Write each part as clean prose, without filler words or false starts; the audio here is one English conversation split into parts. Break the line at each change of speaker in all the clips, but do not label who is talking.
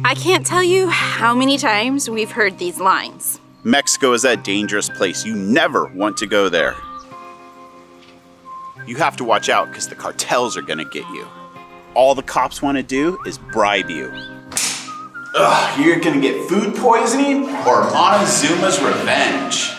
I can't tell you how many times we've heard these lines.
Mexico is a dangerous place. You never want to go there. You have to watch out because the cartels are gonna get you. All the cops want to do is bribe you. Ugh, you're gonna get food poisoning or Montezuma's revenge.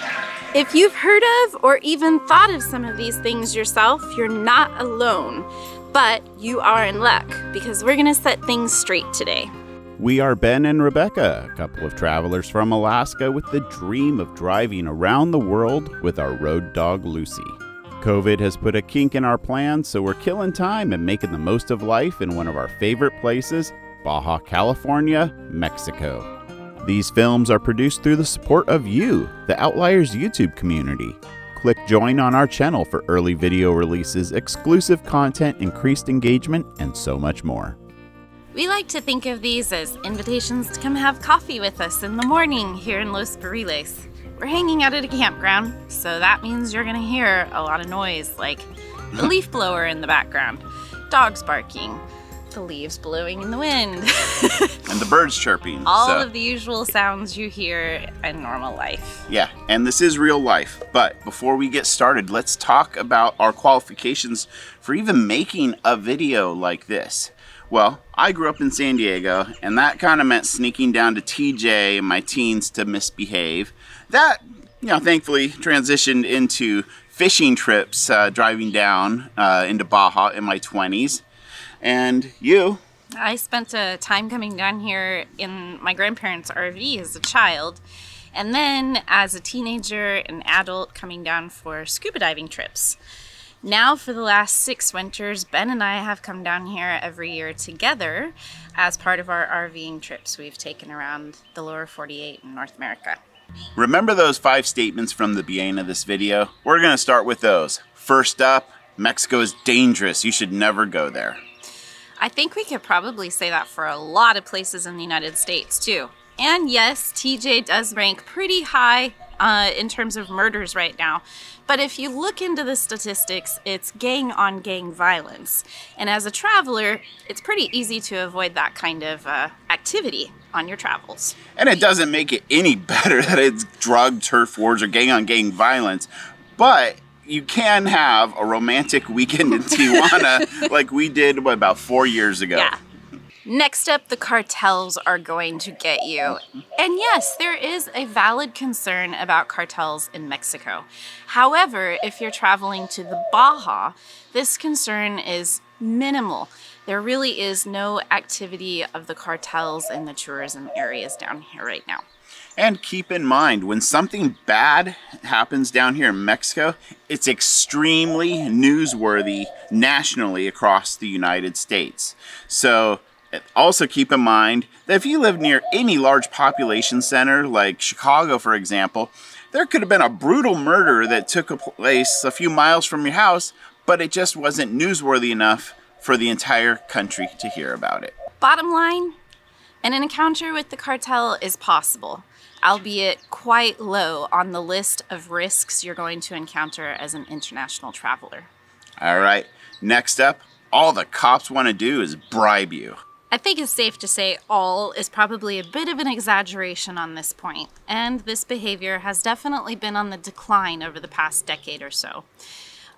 If you've heard of or even thought of some of these things yourself, you're not alone. But you are in luck because we're gonna set things straight today.
We are Ben and Rebecca, a couple of travelers from Alaska with the dream of driving around the world with our road dog Lucy. COVID has put a kink in our plans, so we're killing time and making the most of life in one of our favorite places, Baja California, Mexico. These films are produced through the support of you, the Outliers YouTube community. Click join on our channel for early video releases, exclusive content, increased engagement, and so much more.
We like to think of these as invitations to come have coffee with us in the morning here in Los Barriles. We're hanging out at a campground, so that means you're gonna hear a lot of noise, like the leaf blower in the background, dogs barking, the leaves blowing in the wind,
And the birds chirping.
all of the usual sounds you hear in normal life.
Yeah, and this is real life. But before we get started, let's talk about our qualifications for even making a video like this. Well, I grew up in San Diego, and that kind of meant sneaking down to TJ in my teens to misbehave. That, thankfully transitioned into fishing trips, driving down into Baja in my 20s. And you?
I spent a time coming down here in my grandparents' RV as a child, and then as a teenager and adult coming down for scuba diving trips. Now for the last 6 winters, Ben and I have come down here every year together as part of our RVing trips we've taken around the lower 48 in North America.
Remember those 5 statements from the beginning of this video? We're going to start with those. First up, Mexico is dangerous. You should never go there.
I think we could probably say that for a lot of places in the United States too. And yes, TJ does rank pretty high in terms of murders right now. But if you look into the statistics, it's gang on gang violence. And as a traveler, it's pretty easy to avoid that kind of activity on your travels.
And it doesn't make it any better that it's drug, turf wars, or gang on gang violence. But you can have a romantic weekend in Tijuana like we did about 4 years ago.
Yeah. Next up, the cartels are going to get you. And yes, there is a valid concern about cartels in Mexico. However, if you're traveling to the Baja, this concern is minimal. There really is no activity of the cartels in the tourism areas down here right now.
And keep in mind, when something bad happens down here in Mexico, it's extremely newsworthy nationally across the United States. So also keep in mind that if you live near any large population center, like Chicago, for example, there could have been a brutal murder that took place a few miles from your house, but it just wasn't newsworthy enough for the entire country to hear about it.
Bottom line, an encounter with the cartel is possible, albeit quite low on the list of risks you're going to encounter as an international traveler.
All right, next up, all the cops want to do is bribe you.
I think it's safe to say all is probably a bit of an exaggeration on this point, and this behavior has definitely been on the decline over the past decade or so.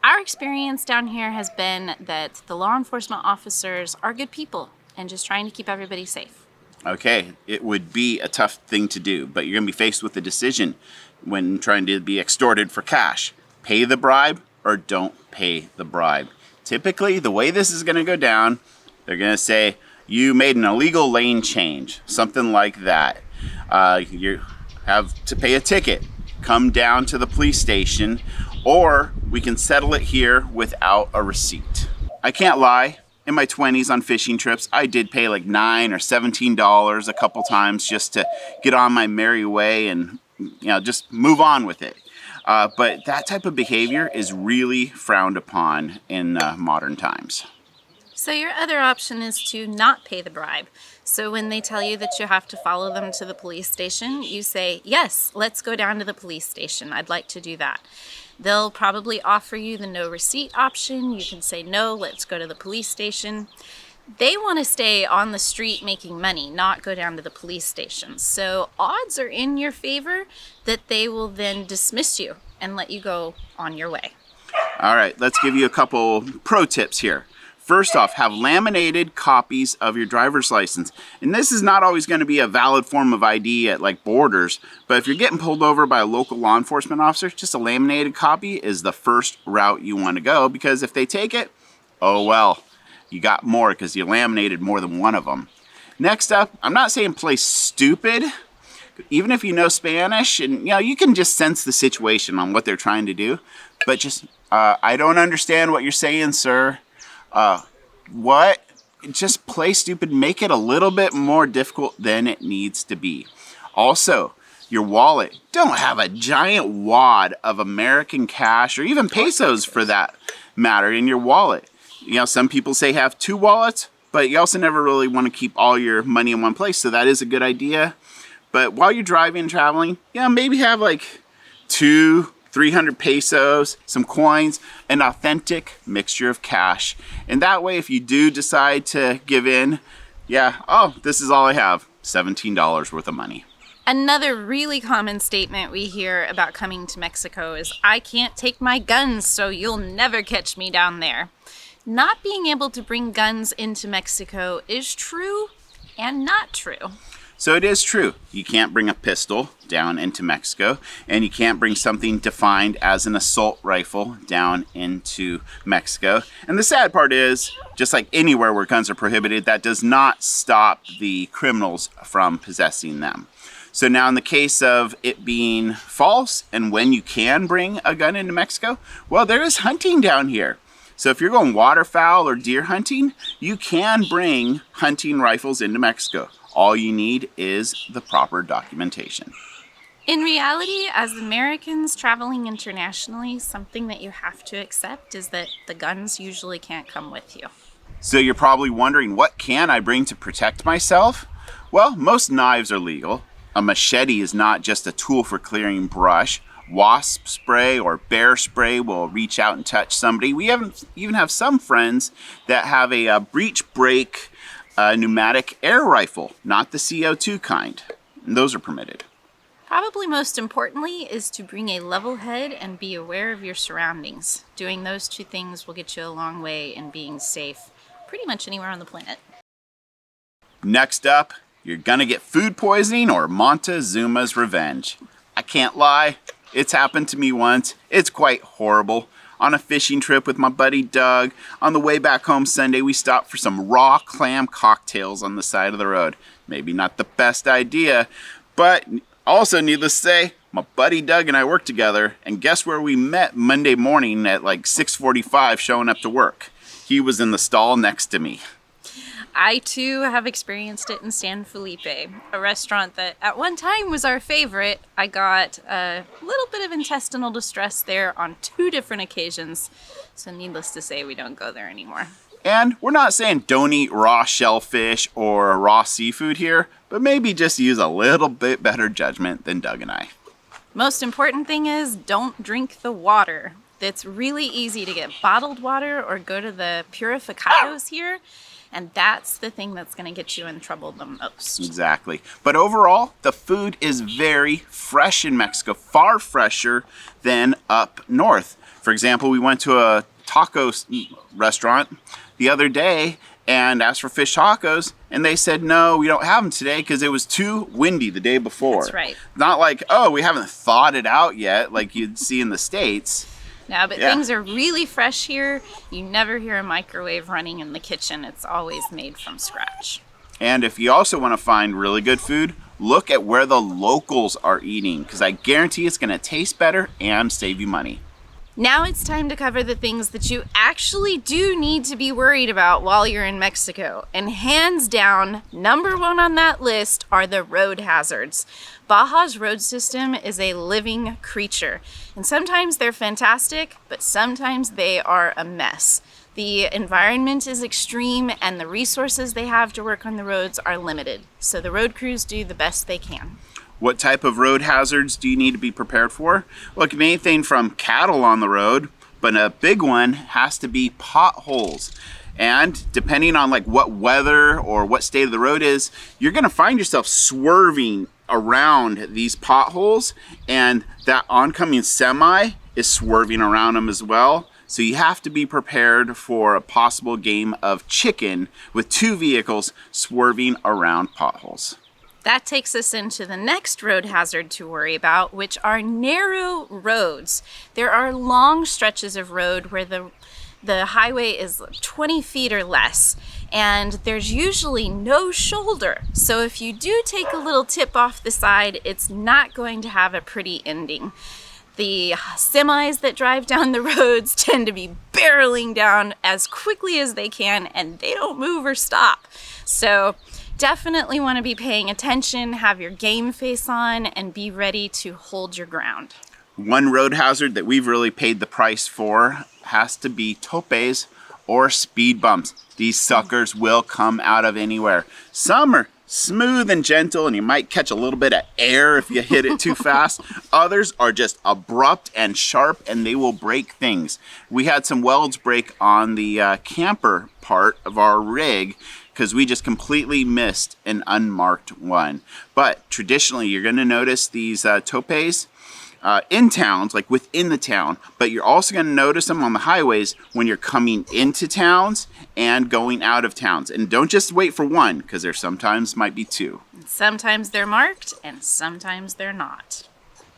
Our experience down here has been that the law enforcement officers are good people and just trying to keep everybody safe.
Okay, it would be a tough thing to do, but you're going to be faced with a decision when trying to be extorted for cash. Pay the bribe or don't pay the bribe. Typically, the way this is going to go down, they're going to say, you made an illegal lane change, something like that. You have to pay a ticket, come down to the police station, or we can settle it here without a receipt. I can't lie. In my 20s on fishing trips, I did pay like $9 or $17 a couple times just to get on my merry way and just move on with it. But that type of behavior is really frowned upon in modern times.
So your other option is to not pay the bribe. So when they tell you that you have to follow them to the police station, you say, yes, let's go down to the police station. I'd like to do that. They'll probably offer you the no receipt option. You can say, no, let's go to the police station. They want to stay on the street making money, not go down to the police stations. So odds are in your favor that they will then dismiss you and let you go on your way.
All right, let's give you a couple pro tips here. First off, have laminated copies of your driver's license. And this is not always going to be a valid form of ID at like borders, but if you're getting pulled over by a local law enforcement officer, just a laminated copy is the first route you want to go, because if they take it, oh well, you got more because you laminated more than one of them. Next up, I'm not saying play stupid. Even if you know Spanish and you can just sense the situation on what they're trying to do, but just, I don't understand what you're saying, sir. What? Just play stupid. Make it a little bit more difficult than it needs to be. Also, your wallet. Don't have a giant wad of American cash or even pesos for that matter in your wallet. Some people say have two wallets, but you also never really want to keep all your money in one place. So that is a good idea. But while you're driving and traveling, maybe have like 200-300 pesos, some coins, an authentic mixture of cash. And that way, if you do decide to give in, this is all I have, $17 worth of money.
Another really common statement we hear about coming to Mexico is, I can't take my guns, so you'll never catch me down there. Not being able to bring guns into Mexico is true and not true.
So it is true. You can't bring a pistol down into Mexico, and you can't bring something defined as an assault rifle down into Mexico. And the sad part is, just like anywhere where guns are prohibited, that does not stop the criminals from possessing them. So now in the case of it being false and when you can bring a gun into Mexico, well, there is hunting down here. So if you're going waterfowl or deer hunting, you can bring hunting rifles into Mexico. All you need is the proper documentation.
In reality, as Americans traveling internationally, something that you have to accept is that the guns usually can't come with you.
So you're probably wondering, what can I bring to protect myself? Well, most knives are legal. A machete is not just a tool for clearing brush. Wasp spray or bear spray will reach out and touch somebody. We even have some friends that have a breech brake pneumatic air rifle, not the CO2 kind. And those are permitted.
Probably most importantly is to bring a level head and be aware of your surroundings. Doing those two things will get you a long way in being safe pretty much anywhere on the planet.
Next up, you're gonna get food poisoning or Montezuma's revenge. I can't lie, it's happened to me once. It's quite horrible. On a fishing trip with my buddy Doug, on the way back home Sunday, we stopped for some raw clam cocktails on the side of the road. Maybe not the best idea, but also needless to say, my buddy Doug and I worked together, and guess where we met Monday morning at like 6:45 showing up to work? He was in the stall next to me.
I too have experienced it in San Felipe, a restaurant that at one time was our favorite. I got a little bit of intestinal distress there on 2 different occasions, so needless to say, we don't go there anymore.
And we're not saying don't eat raw shellfish or raw seafood here, but maybe just use a little bit better judgment than Doug and I.
Most important thing is don't drink the water. It's really easy to get bottled water or go to the purificados here. And that's the thing that's going to get you in trouble the most.
Exactly. But overall, the food is very fresh in Mexico, far fresher than up north. For example, we went to a taco restaurant the other day and asked for fish tacos, and they said, no, we don't have them today because it was too windy the day before.
That's right.
Not like, oh, we haven't thawed it out yet like you'd see in the States.
No, but things are really fresh here. You never hear a microwave running in the kitchen. It's always made from scratch.
And if you also want to find really good food, look at where the locals are eating, because I guarantee it's going to taste better and save you money.
Now it's time to cover the things that you actually do need to be worried about while you're in Mexico. And hands down, number 1 on that list are the road hazards. Baja's road system is a living creature. And sometimes they're fantastic, but sometimes they are a mess. The environment is extreme and the resources they have to work on the roads are limited. So the road crews do the best they can.
What type of road hazards do you need to be prepared for? Well, it can be anything from cattle on the road, but a big one has to be potholes. And depending on like what weather or what state of the road is, you're gonna find yourself swerving around these potholes, and that oncoming semi is swerving around them as well. So you have to be prepared for a possible game of chicken with two vehicles swerving around potholes.
That takes us into the next road hazard to worry about, which are narrow roads. There are long stretches of road where the highway is 20 feet or less, and there's usually no shoulder. So if you do take a little tip off the side, it's not going to have a pretty ending. The semis that drive down the roads tend to be barreling down as quickly as they can, and they don't move or stop. So definitely want to be paying attention, have your game face on, and be ready to hold your ground.
One road hazard that we've really paid the price for has to be topes or speed bumps. These suckers will come out of anywhere. Some are smooth and gentle, and you might catch a little bit of air if you hit it too fast. Others are just abrupt and sharp, and they will break things. We had some welds break on the camper part of our rig because we just completely missed an unmarked one. But traditionally, you're going to notice these topes in towns, like within the town, but you're also going to notice them on the highways when you're coming into towns and going out of towns. And don't just wait for one, because there sometimes might be two.
Sometimes they're marked and sometimes they're not.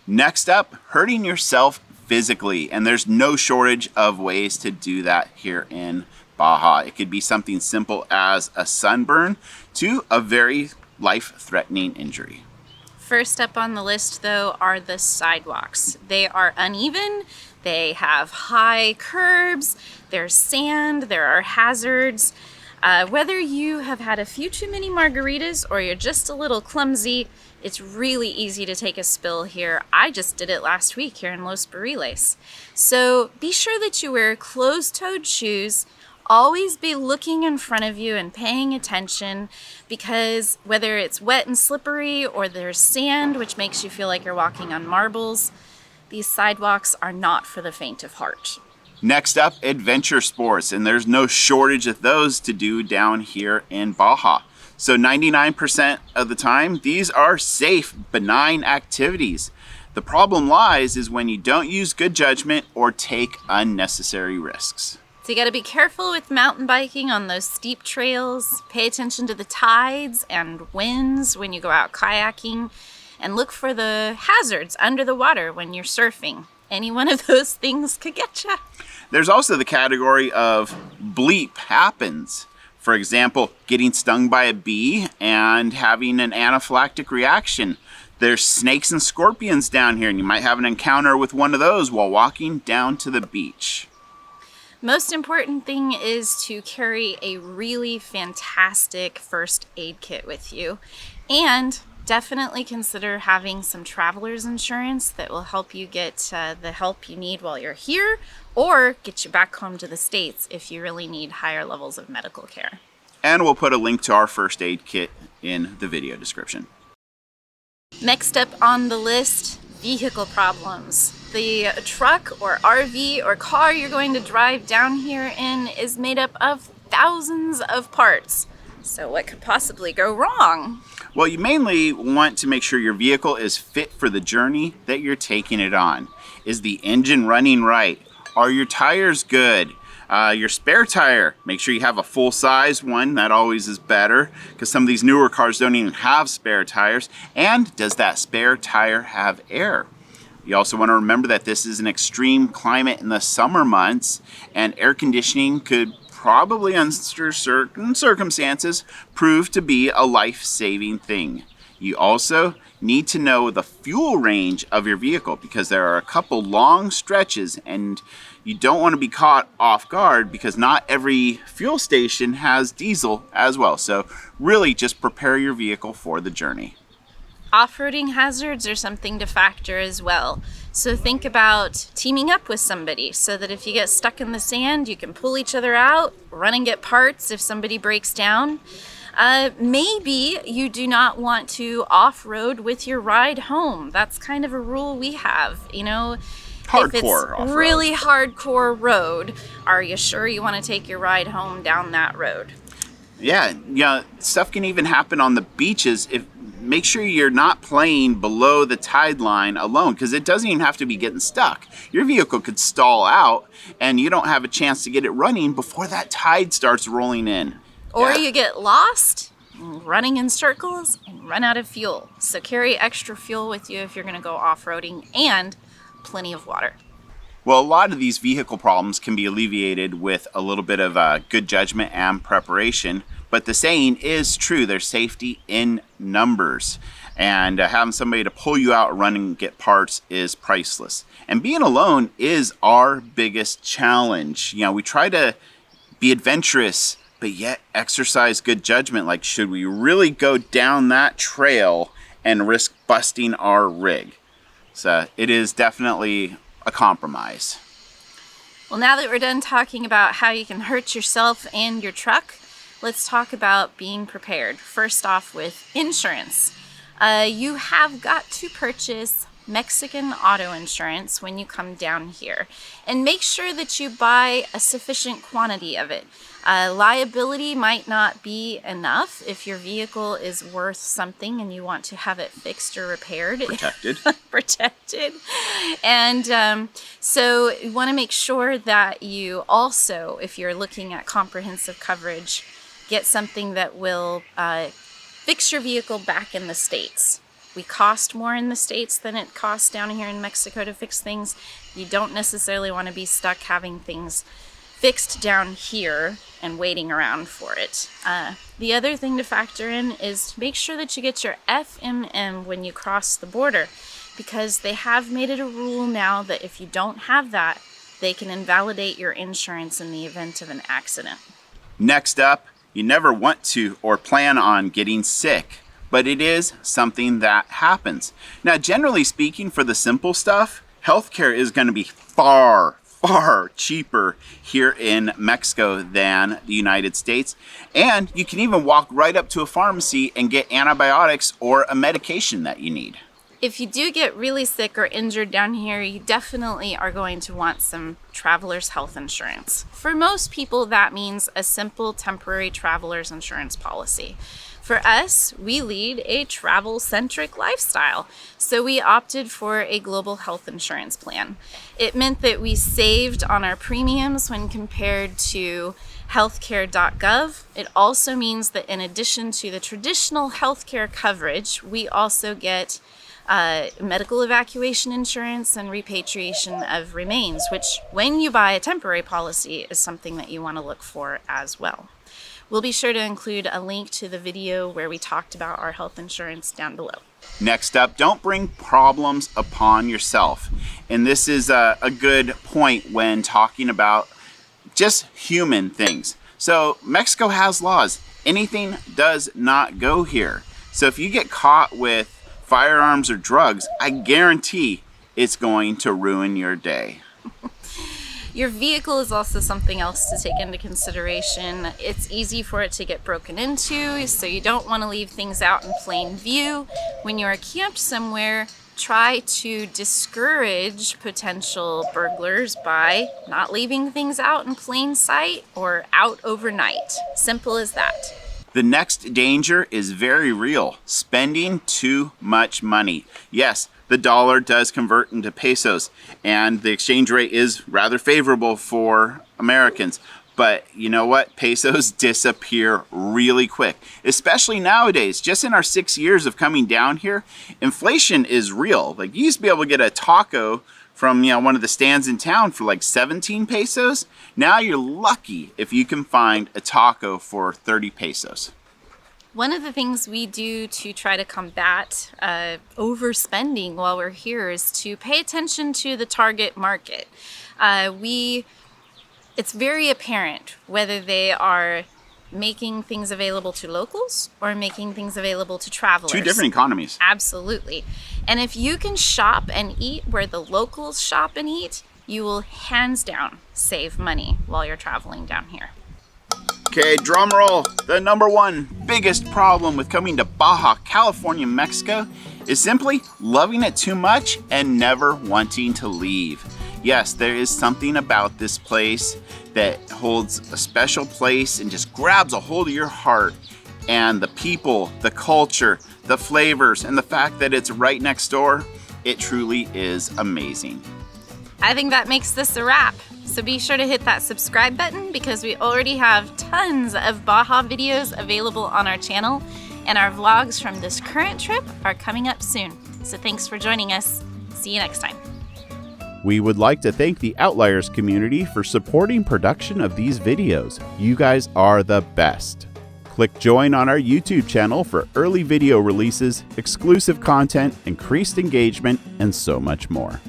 Next up, hurting yourself physically. And there's no shortage of ways to do that here in Baja. It could be something simple as a sunburn to a very life-threatening injury.
First up on the list, though, are the sidewalks. They are uneven, they have high curbs, there's sand, there are hazards. Whether you have had a few too many margaritas or you're just a little clumsy, it's really easy to take a spill here. I just did it last week here in Los Barriles. So be sure that you wear closed-toed shoes. Always be looking in front of you and paying attention, because whether it's wet and slippery or there's sand, which makes you feel like you're walking on marbles, these sidewalks are not for the faint of heart.
Next up, adventure sports, and there's no shortage of those to do down here in Baja. So 99% of the time, these are safe, benign activities. The problem lies is when you don't use good judgment or take unnecessary risks.
So you got to be careful with mountain biking on those steep trails. Pay attention to the tides and winds when you go out kayaking, and look for the hazards under the water when you're surfing. Any one of those things could get you.
There's also the category of bleep happens. For example, getting stung by a bee and having an anaphylactic reaction. There's snakes and scorpions down here, and you might have an encounter with one of those while walking down to the beach.
Most important thing is to carry a really fantastic first aid kit with you, and definitely consider having some traveler's insurance that will help you get the help you need while you're here, or get you back home to the States if you really need higher levels of medical care.
And we'll put a link to our first aid kit in the video description.
Next up on the list, vehicle problems. The truck or RV or car you're going to drive down here in is made up of thousands of parts. So what could possibly go wrong?
Well, you mainly want to make sure your vehicle is fit for the journey that you're taking it on. Is the engine running right? Are your tires good? Your spare tire, make sure you have a full-size one. That always is better, because some of these newer cars don't even have spare tires. And does that spare tire have air? You also want to remember that this is an extreme climate in the summer months, and air conditioning could probably, under certain circumstances, prove to be a life-saving thing. You also need to know the fuel range of your vehicle, because there are a couple long stretches and you don't want to be caught off guard, because not every fuel station has diesel as well. So really just prepare your vehicle for the journey.
Off-roading hazards are something to factor as well. So think about teaming up with somebody so that if you get stuck in the sand, you can pull each other out, run and get parts if somebody breaks down. Maybe you do not want to off-road with your ride home. That's kind of a rule we have. You know, If it's
off-road.
really hardcore road, are you sure you want to take your ride home down that road?
Yeah, stuff can even happen on the beaches. Make sure you're not playing below the tide line alone, because it doesn't even have to be getting stuck. Your vehicle could stall out and you don't have a chance to get it running before that tide starts rolling in.
Or you get lost, running in circles, and run out of fuel. So carry extra fuel with you if you're going to go off-roading, and plenty of water.
Well, a lot of these vehicle problems can be alleviated with a little bit of good judgment and preparation. But the saying is true, there's safety in numbers. And having somebody to pull you out, run and get parts is priceless. And being alone is our biggest challenge. We try to be adventurous, but yet exercise good judgment. Like, should we really go down that trail and risk busting our rig? So it is definitely a compromise.
Well, now that we're done talking about how you can hurt yourself and your truck, let's talk about being prepared. First off, with insurance. You have got to purchase Mexican auto insurance when you come down here, and make sure that you buy a sufficient quantity of it. Liability might not be enough if your vehicle is worth something and you want to have it fixed or repaired. Protected. And so you want to make sure that you also, if you're looking at comprehensive coverage, get something that will fix your vehicle back in the States. We cost more in the States than it costs down here in Mexico to fix things. You don't necessarily want to be stuck having things fixed down here and waiting around for it. The other thing to factor in is to make sure that you get your FMM when you cross the border, because they have made it a rule now that if you don't have that, they can invalidate your insurance in the event of an accident.
Next up, you never want to or plan on getting sick, but it is something that happens. Now, generally speaking, for the simple stuff, healthcare is going to be far cheaper here in Mexico than the United States. And you can even walk right up to a pharmacy and get antibiotics or a medication that you need.
If you do get really sick or injured down here, you definitely are going to want some traveler's health insurance. For most people, that means a simple temporary traveler's insurance policy. For us, we lead a travel-centric lifestyle, so we opted for a global health insurance plan. It meant that we saved on our premiums when compared to healthcare.gov. It also means that in addition to the traditional healthcare coverage, we also get medical evacuation insurance and repatriation of remains, which when you buy a temporary policy is something that you want to look for as well. We'll be sure to include a link to the video where we talked about our health insurance down below.
Next up, don't bring problems upon yourself. And this is a good point when talking about just human things. So Mexico has laws. Anything does not go here. So if you get caught with firearms or drugs, I guarantee it's going to ruin your day.
Your vehicle is also something else to take into consideration. It's easy for it to get broken into, so you don't want to leave things out in plain view. When you are camped somewhere, try to discourage potential burglars by not leaving things out in plain sight or out overnight. Simple as that.
The next danger is very real: spending too much money. Yes, the dollar does convert into pesos, and the exchange rate is rather favorable for Americans. But you know what? Pesos disappear really quick, especially nowadays. Just in our 6 years of coming down here, inflation is real. Like, you used to be able to get a taco from one of the stands in town for like 17 pesos. Now you're lucky if you can find a taco for 30 pesos.
One of the things we do to try to combat overspending while we're here is to pay attention to the target market. It's very apparent whether they are making things available to locals or making things available to travelers.
Two different economies.
Absolutely. And if you can shop and eat where the locals shop and eat, you will hands down save money while you're traveling down here.
Okay, drum roll. The number one biggest problem with coming to Baja California, Mexico is simply loving it too much and never wanting to leave. Yes, there is something about this place that holds a special place and just grabs a hold of your heart. And the people, the culture, the flavors, and the fact that it's right next door, it truly is amazing.
I think that makes this a wrap. So be sure to hit that subscribe button because we already have tons of Baja videos available on our channel, and our vlogs from this current trip are coming up soon. So thanks for joining us. See you next time.
We would like to thank the Outliers community for supporting production of these videos. You guys are the best. Click join on our YouTube channel for early video releases, exclusive content, increased engagement, and so much more.